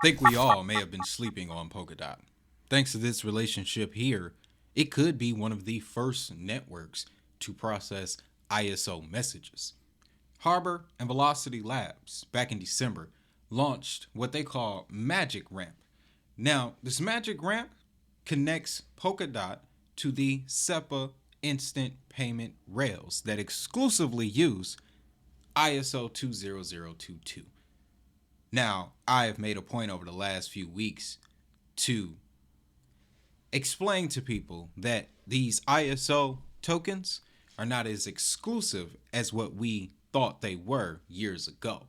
Think we all may have been sleeping on Polkadot. Thanks to this relationship here, it could be one of the first networks to process ISO messages. Harbor and Velocity Labs, back in December, launched what they call Magic Ramp. Now, this Magic Ramp connects Polkadot to the SEPA instant payment rails that exclusively use ISO 20022. Now, I have made a point over the last few weeks to explain to people that these ISO tokens are not as exclusive as what we thought they were years ago.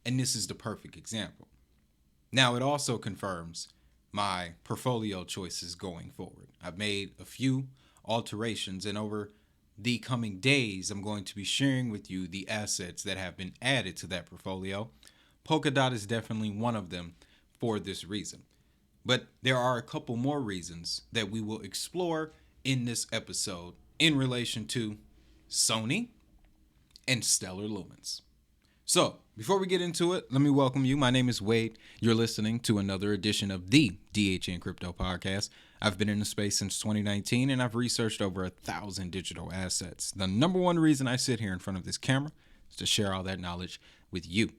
And this is the perfect example. Now, it also confirms my portfolio choices going forward. I've made a few alterations, and over the coming days, I'm going to be sharing with you the assets that have been added to that portfolio. Polkadot is definitely one of them for this reason. But there are a couple more reasons that we will explore in this episode in relation to Sony and Stellar Lumens. So, before we get into it, let me welcome you. My name is Wade. You're listening to another edition of the DHN Crypto Podcast. I've been in the space since 2019, and I've researched over 1,000 digital assets. The number one reason I sit here in front of this camera is to share all that knowledge with you.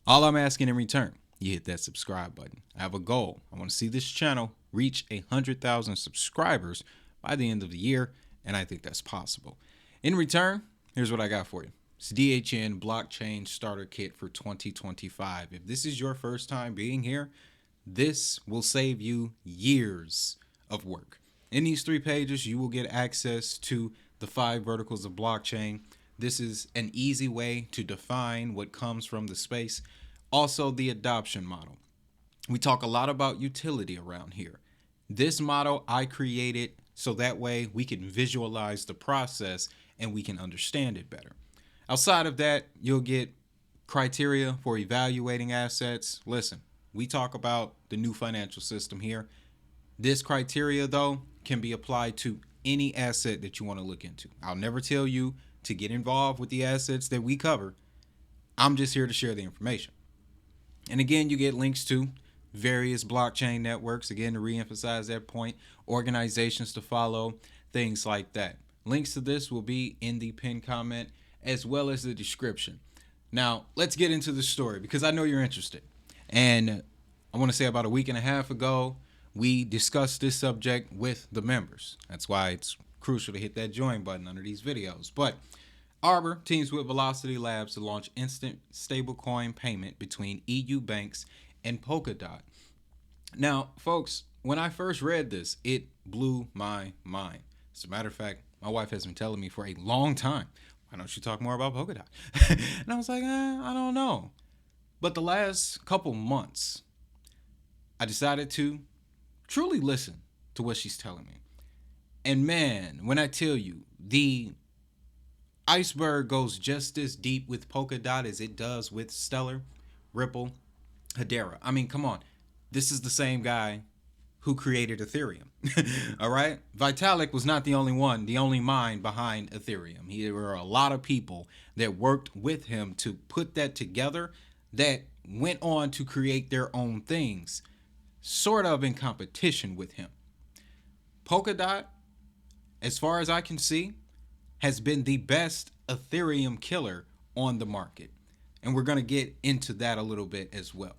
All I'm asking in return, you hit that subscribe button. I have a goal. I want to see this channel reach 100,000 subscribers by the end of the year, and I think that's possible. In return, here's what I got for you. It's DHN Blockchain Starter Kit for 2025. If this is your first time being here, this will save you years of work. In these 3 pages, you will get access to the 5 verticals of blockchain. This is an easy way to define what comes from the space. Also, the adoption model. We talk a lot about utility around here. This model I created so that way we can visualize the process and we can understand it better. Outside of that, you'll get criteria for evaluating assets. Listen, we talk about the new financial system here. This criteria, though, can be applied to any asset that you want to look into. I'll never tell you to get involved with the assets that we cover. I'm just here to share the information. And again, you get links to various blockchain networks, again, to reemphasize that point, organizations to follow, things like that. Links to this will be in the pinned comment as well as the description. Now, let's get into the story because I know you're interested. And I want to say about a week and a half ago, we discussed this subject with the members. That's why it's crucial to hit that join button under these videos. But Arbor teams with Velocity Labs to launch instant stablecoin payment between EU banks and Polkadot. Now, folks, when I first read this, it blew my mind. As a matter of fact, my wife has been telling me for a long time, why don't you talk more about Polkadot? And I was like, I don't know. But the last couple months, I decided to truly listen to what she's telling me. And man, when I tell you, the iceberg goes just as deep with Polkadot as it does with Stellar, Ripple, Hedera. I mean, come on. This is the same guy who created Ethereum. All right? Vitalik was not the only mind behind Ethereum. There were a lot of people that worked with him to put that together that went on to create their own things, sort of in competition with him. Polkadot, as far as I can see, has been the best Ethereum killer on the market. And we're going to get into that a little bit as well.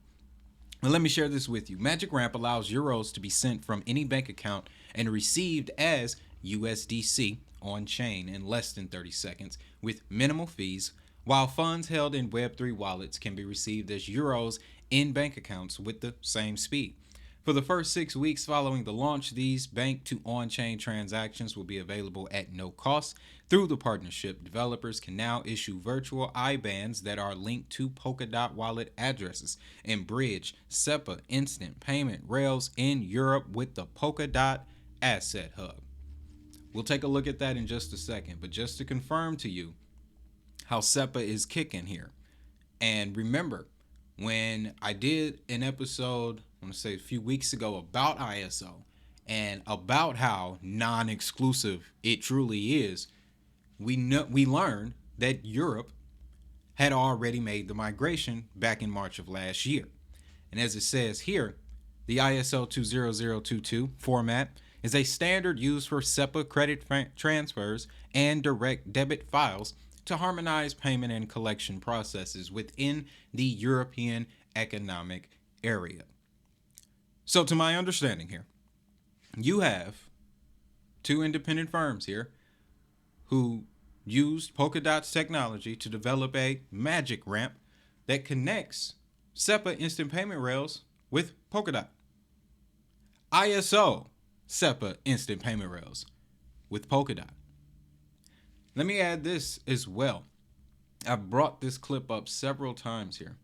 But let me share this with you. Magic Ramp allows euros to be sent from any bank account and received as USDC on chain in less than 30 seconds with minimal fees, while funds held in Web3 wallets can be received as euros in bank accounts with the same speed. For the first 6 weeks following the launch, these bank to on-chain transactions will be available at no cost. Through the partnership, developers can now issue virtual IBANs that are linked to Polkadot wallet addresses and bridge SEPA instant payment rails in Europe with the Polkadot Asset Hub. We'll take a look at that in just a second, but just to confirm to you how SEPA is kicking here. And remember, when I did an episode, I want to say a few weeks ago, about ISO and about how non-exclusive it truly is, we learned that Europe had already made the migration back in March of last year. And as it says here, the ISO 20022 format is a standard used for SEPA credit transfers and direct debit files to harmonize payment and collection processes within the European Economic Area. So, to my understanding here, you have two independent firms here who used Polkadot's technology to develop a magic ramp that connects SEPA instant payment rails with Polkadot. ISO SEPA instant payment rails with Polkadot. Let me add this as well. I've brought this clip up several times here.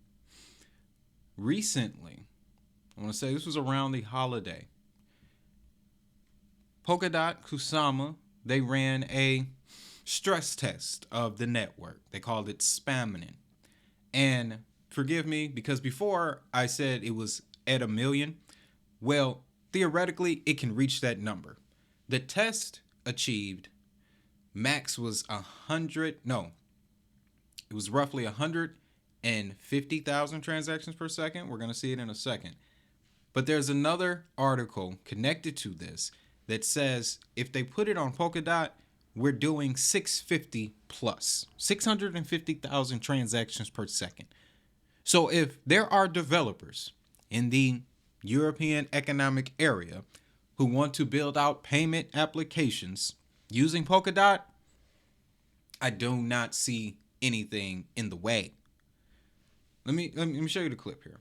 Recently, I want to say this was around the holiday, Polkadot, Kusama, they ran a stress test of the network. They called it spamming. And forgive me, because before I said it was at 1 million. Well, theoretically, it can reach that number. The test achieved max was it was roughly 150,000 transactions per second. We're going to see it in a second. But there's another article connected to this that says if they put it on Polkadot, we're doing 650 plus, 650,000 transactions per second. So if there are developers in the European Economic Area who want to build out payment applications using Polkadot, I do not see anything in the way. Let me show you the clip here.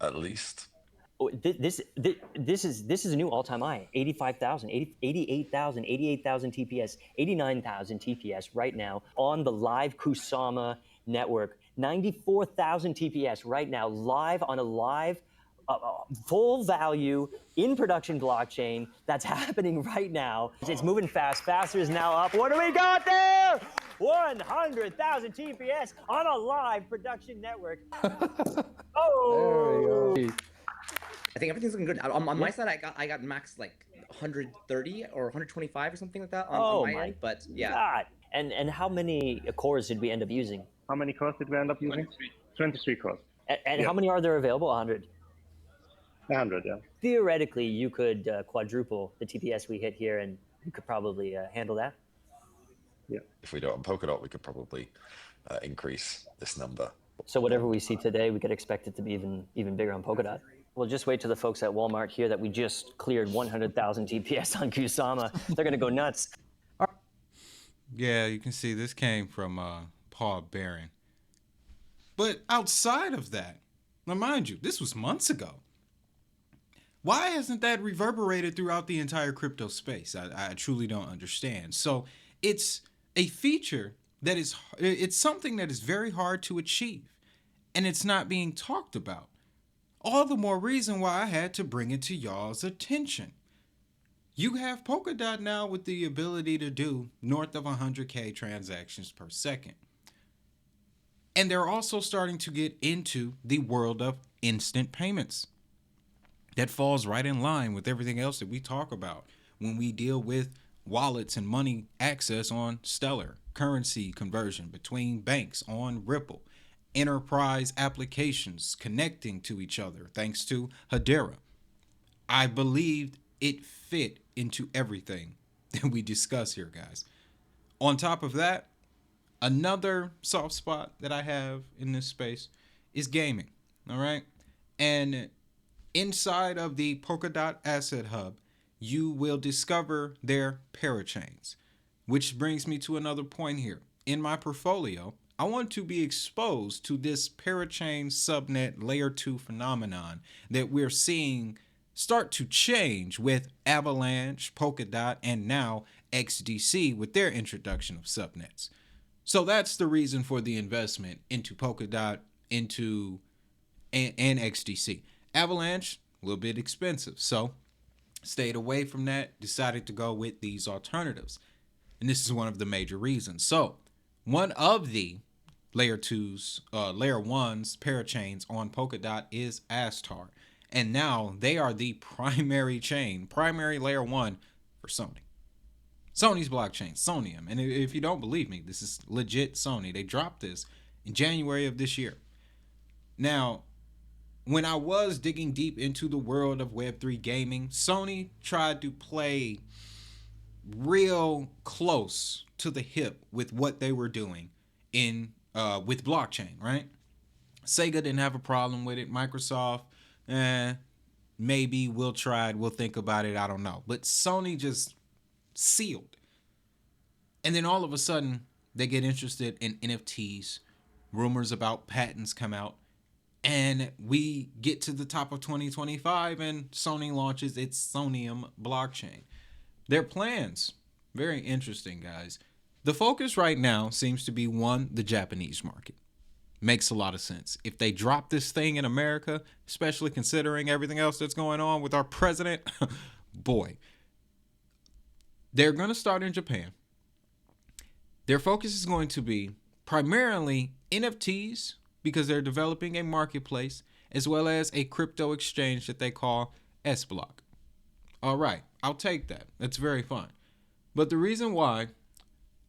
At least. Oh, this is a new all-time high. 85,000, 88,000 TPS, 89,000 TPS right now on the live Kusama network. 94,000 TPS right now live on a live full value in production blockchain that's happening right now. It's moving fast. Faster is now up. What do we got there? 100,000 TPS on a live production network. Oh! There we go. I think everything's looking good. On my side, I got max like 130 or 125 or something like that on my end. But yeah. God. And how many cores did we end up using? How many cores did we end up using? 23 cores. And how many are there available? 100. 100, yeah. Theoretically, you could quadruple the TPS we hit here, and you could probably handle that. Yeah. If we do it on Polkadot, we could probably increase this number. So whatever we see today, we could expect it to be even bigger on Polkadot. Well, just wait till the folks at Walmart hear that we just cleared 100,000 TPS on Kusama. They're going to go nuts. Yeah, you can see this came from Paul Barron. But outside of that, now mind you, this was months ago. Why hasn't that reverberated throughout the entire crypto space? I truly don't understand. So it's a feature it's something that is very hard to achieve, and it's not being talked about. All the more reason why I had to bring it to y'all's attention. You have Polkadot now with the ability to do north of 100K transactions per second. And they're also starting to get into the world of instant payments. That falls right in line with everything else that we talk about when we deal with wallets and money access on Stellar, currency conversion between banks on Ripple, enterprise applications connecting to each other thanks to Hedera. I believed it fit into everything that we discuss here, guys. On top of that, another soft spot that I have in this space is gaming, all right? And inside of the Polkadot Asset Hub, you will discover their parachains, which brings me to another point here. In my portfolio, I want to be exposed to this parachain subnet layer 2 phenomenon that we're seeing start to change with Avalanche, Polkadot, and now XDC with their introduction of subnets. So that's the reason for the investment into Polkadot, and XDC. Avalanche, a little bit expensive, so stayed away from that, decided to go with these alternatives. And this is one of the major reasons. So one of the layer 1's parachains on Polkadot is Astar. And now they are the primary layer 1 for Sony. Sony's blockchain, Sonium. And if you don't believe me, this is legit Sony. They dropped this in January of this year. Now, when I was digging deep into the world of Web3 gaming, Sony tried to play real close to the hip with what they were doing in with blockchain, right? Sega didn't have a problem with it. Microsoft, maybe we'll try it, we'll think about it, I don't know. But Sony just sealed. And then all of a sudden, they get interested in NFTs. Rumors about patents come out. And we get to the top of 2025 and Sony launches its Sonium blockchain. Their plans, very interesting, guys. The focus right now seems to be, one, the Japanese market. Makes a lot of sense. If they drop this thing in America, especially considering everything else that's going on with our president, boy, they're going to start in Japan. Their focus is going to be primarily NFTs because they're developing a marketplace as well as a crypto exchange that they call S-Block. All right, I'll take that. That's very fun. But the reason why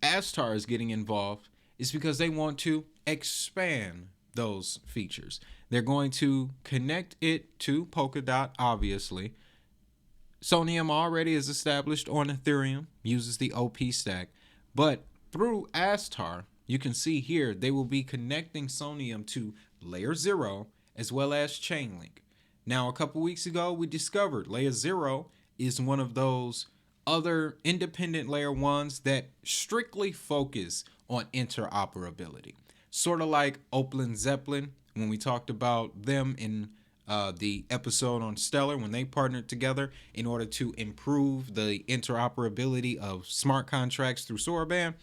Astar is getting involved is because they want to expand those features. They're going to connect it to Polkadot, obviously. Sonium already is established on Ethereum, uses the OP stack, but through Astar, you can see here, they will be connecting Sonium to Layer 0 as well as Chainlink. Now, a couple weeks ago, we discovered Layer 0 is one of those other independent Layer 1s that strictly focus on interoperability. Sort of like Opal Zeppelin, when we talked about them in the episode on Stellar, when they partnered together in order to improve the interoperability of smart contracts through Sorbet.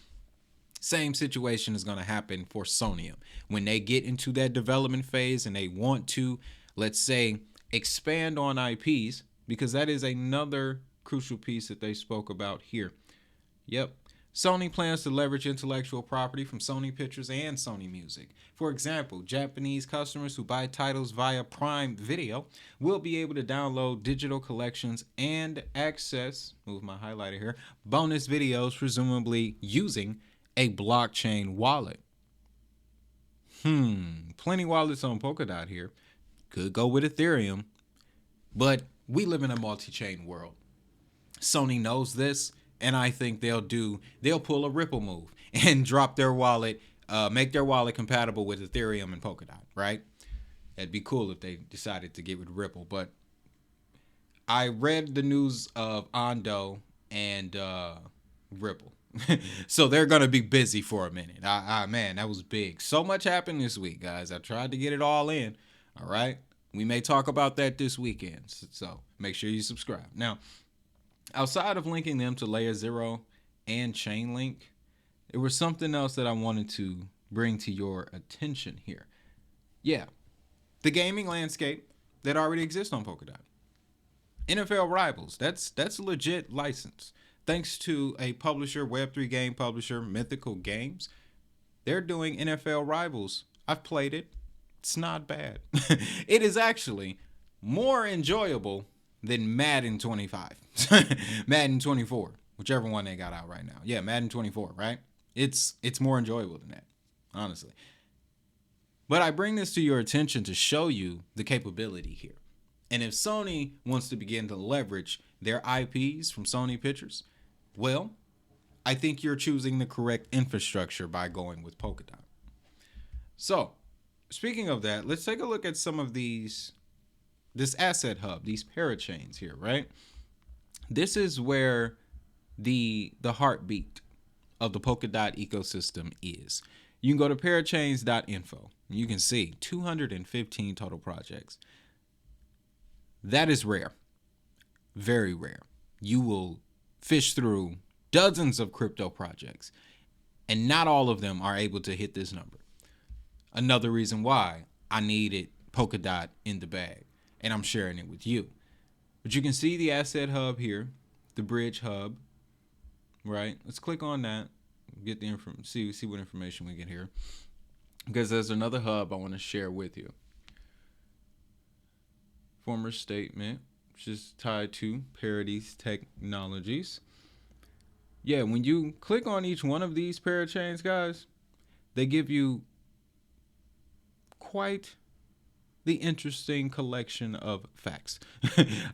Same situation is going to happen for Sonium. When they get into that development phase and they want to, let's say, expand on IPs, because that is another crucial piece that they spoke about here. Yep. Sony plans to leverage intellectual property from Sony Pictures and Sony Music. For example, Japanese customers who buy titles via Prime Video will be able to download digital collections and access, move my highlighter here, bonus videos, presumably using a blockchain wallet. Plenty wallets on Polkadot here. Could go with Ethereum, but we live in a multi-chain world. Sony knows this, and I think they'll pull a Ripple move and drop their wallet, make their wallet compatible with Ethereum and Polkadot, right? That'd be cool if they decided to get with Ripple, but I read the news of Ondo and Ripple. So they're going to be busy for a minute. Man, that was big. So much happened this week, guys. I tried to get it all in. All right. We may talk about that this weekend. So make sure you subscribe. Now, outside of linking them to Layer 0 and Chainlink, there was something else that I wanted to bring to your attention here. Yeah, the gaming landscape that already exists on Polkadot. NFL Rivals, that's a legit license. Thanks to a publisher, Web3 game publisher, Mythical Games, they're doing NFL Rivals. I've played it. It's not bad. It is actually more enjoyable than Madden 25. Madden 24, whichever one they got out right now. Yeah, Madden 24, right? It's more enjoyable than that, honestly. But I bring this to your attention to show you the capability here. And if Sony wants to begin to leverage their IPs from Sony Pictures, well, I think you're choosing the correct infrastructure by going with Polkadot. So, speaking of that, let's take a look at some of this asset hub, these parachains here, right? This is where the heartbeat of the Polkadot ecosystem is. You can go to parachains.info. You can see 215 total projects. That is rare. Very rare. You will fish through dozens of crypto projects, and not all of them are able to hit this number. Another reason why I needed Polkadot in the bag, and I'm sharing it with you. But you can see the asset hub here, the bridge hub, right? Let's click on that, get the see what information we get here, because there's another hub I want to share with you. Former statement, which is tied to Parodies Technologies. Yeah, when you click on each one of these parachains, guys, they give you quite the interesting collection of facts.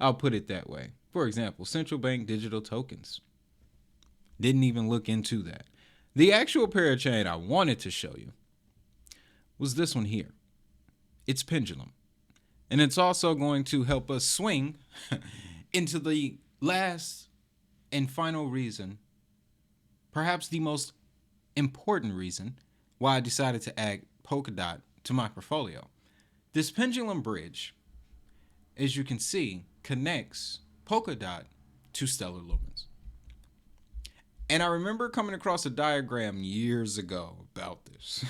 I'll put it that way. For example, central bank digital tokens. Didn't even look into that. The actual parachain I wanted to show you was this one here. It's pendulum. And it's also going to help us swing into the last and final reason, perhaps the most important reason, why I decided to add Polkadot to my portfolio. This pendulum bridge, as you can see, connects Polkadot to Stellar Lumens. And I remember coming across a diagram years ago about this.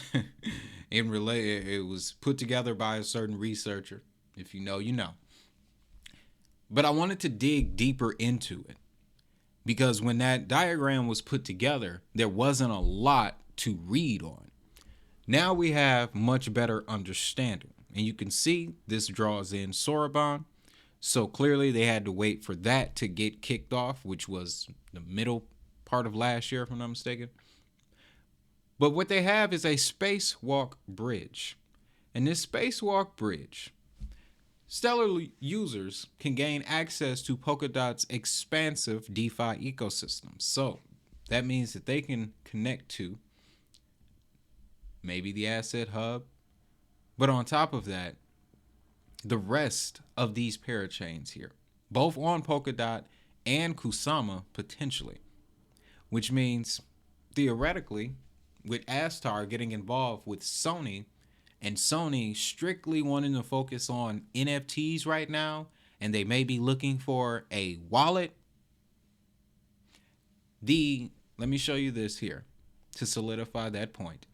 It was put together by a certain researcher. If you know, you know. But I wanted to dig deeper into it, because when that diagram was put together, there wasn't a lot to read on. Now we have much better understanding. And you can see this draws in Soroban. So clearly they had to wait for that to get kicked off, which was the middle part of last year, if I'm not mistaken. But what they have is a spacewalk bridge. And this spacewalk bridge, Stellar users can gain access to Polkadot's expansive DeFi ecosystem. So that means that they can connect to maybe the asset hub, but on top of that, the rest of these parachains here, both on Polkadot and Kusama potentially, which means theoretically, with Astar getting involved with Sony, and Sony strictly wanting to focus on NFTs right now, and they may be looking for a wallet. Let me show you this here to solidify that point.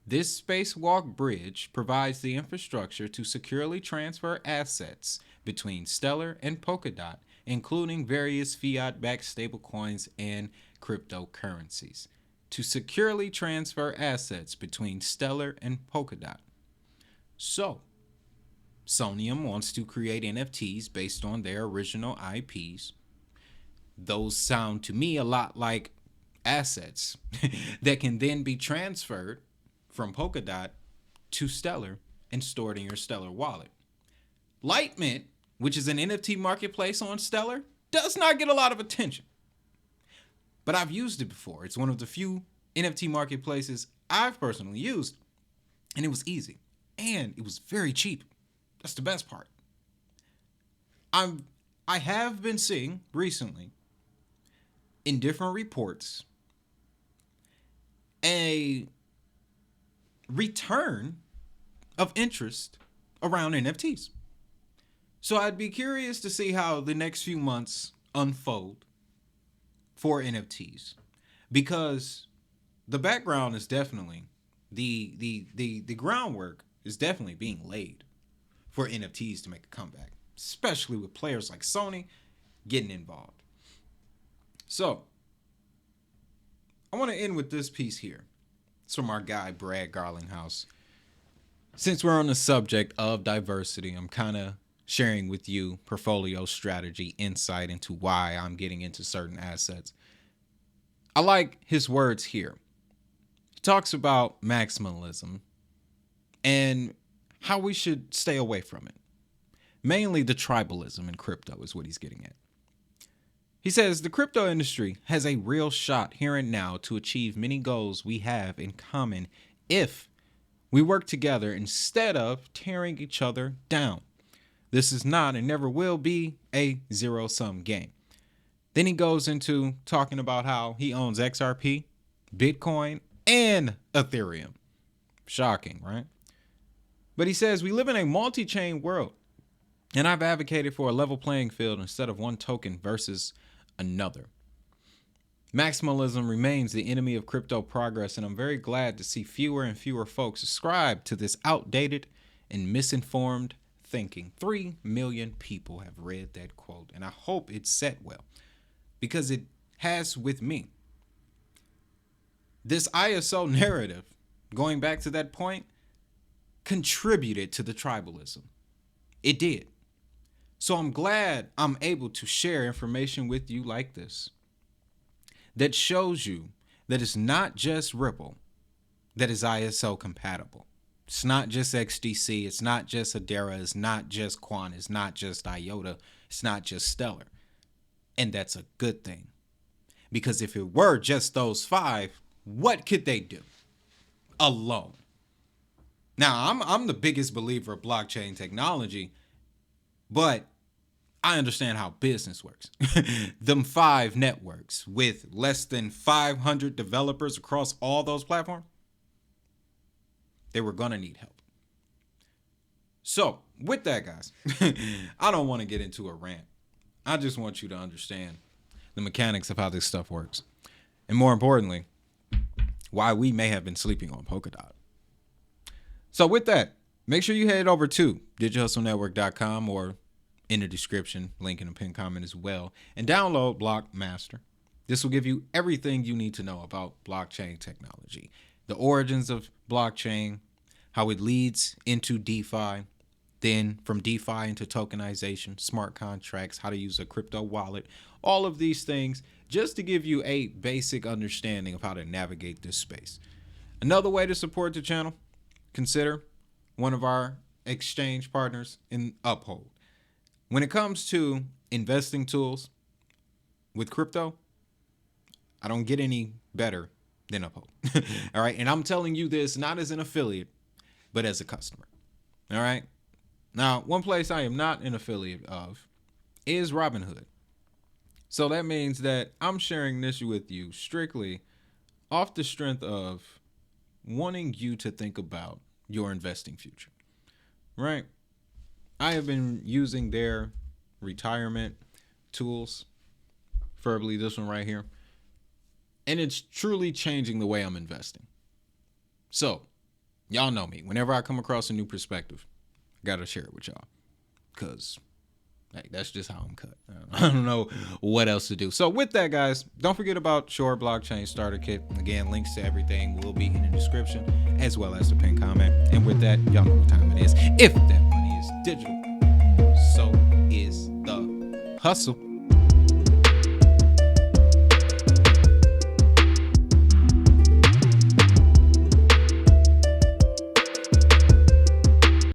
This spacewalk bridge provides the infrastructure to securely transfer assets between Stellar and Polkadot, including various fiat-backed stablecoins and cryptocurrencies. To securely transfer assets between Stellar and Polkadot. So, Sonium wants to create NFTs based on their original IPs. Those sound to me a lot like assets that can then be transferred from Polkadot to Stellar and stored in your Stellar wallet. Lightmint, which is an NFT marketplace on Stellar, does not get a lot of attention. But I've used it before. It's one of the few NFT marketplaces I've personally used, and it was easy. And it was very cheap. That's the best part. I have been seeing recently in different reports a return of interest around NFTs. So I'd be curious to see how the next few months unfold for NFTs, because the background is definitely the groundwork is definitely being laid for NFTs to make a comeback, especially with players like Sony getting involved. So I want to end with this piece here. It's from our guy Brad Garlinghouse. Since we're on the subject of diversity, I'm kind of sharing with you portfolio strategy insight into why I'm getting into certain assets. I like his words here. He talks about maximalism and how we should stay away from it. Mainly the tribalism in crypto is what he's getting at. He says the crypto industry has a real shot here and now to achieve many goals we have in common if we work together instead of tearing each other down. This is not and never will be a zero-sum game. Then he goes into talking about how he owns XRP, Bitcoin, and Ethereum. Shocking, right? But he says we live in a multi-chain world, and I've advocated for a level playing field instead of one token versus another. Maximalism remains the enemy of crypto progress, and I'm very glad to see fewer and fewer folks subscribe to this outdated and misinformed thinking. 3 million people have read that quote, and I hope it's set well, because it has with me. This ISO narrative, going back to that point, contributed to the tribalism. It did. So I'm glad I'm able to share information with you like this that shows you that it's not just Ripple that is ISO compatible. It's not just XDC. It's not just Hedera. It's not just Quant. It's not just IOTA. It's not just Stellar. And that's a good thing. Because if it were just those 5, what could they do alone? Now, I'm the biggest believer of blockchain technology, but I understand how business works. Them 5 networks with less than 500 developers across all those platforms, they were going to need help. So, with that, guys, I don't want to get into a rant. I just want you to understand the mechanics of how this stuff works. And more importantly, why we may have been sleeping on Polkadot. So with that, make sure you head over to digitalhustlenetwork.com or in the description, link in the pinned comment as well, and download Blockmaster. This will give you everything you need to know about blockchain technology, the origins of blockchain, how it leads into DeFi, then from DeFi into tokenization, smart contracts, how to use a crypto wallet, all of these things just to give you a basic understanding of how to navigate this space. Another way to support the channel, consider one of our exchange partners in Uphold. When it comes to investing tools with crypto, I don't get any better than Uphold. All right. And I'm telling you this not as an affiliate, but as a customer. All right. Now, one place I am not an affiliate of is Robinhood. So that means that I'm sharing this with you strictly off the strength of wanting you to think about your investing future, right? I have been using their retirement tools, preferably this one right here, and it's truly changing the way I'm investing. So, y'all know me. Whenever I come across a new perspective, I gotta share it with y'all, because hey, that's just how I'm cut. I don't know what else to do. So with that, guys, don't forget about Shore Blockchain Starter Kit. Again, links to everything will be in the description, as well as the pinned comment. And with that, y'all know what time it is. If that money is digital, so is the hustle.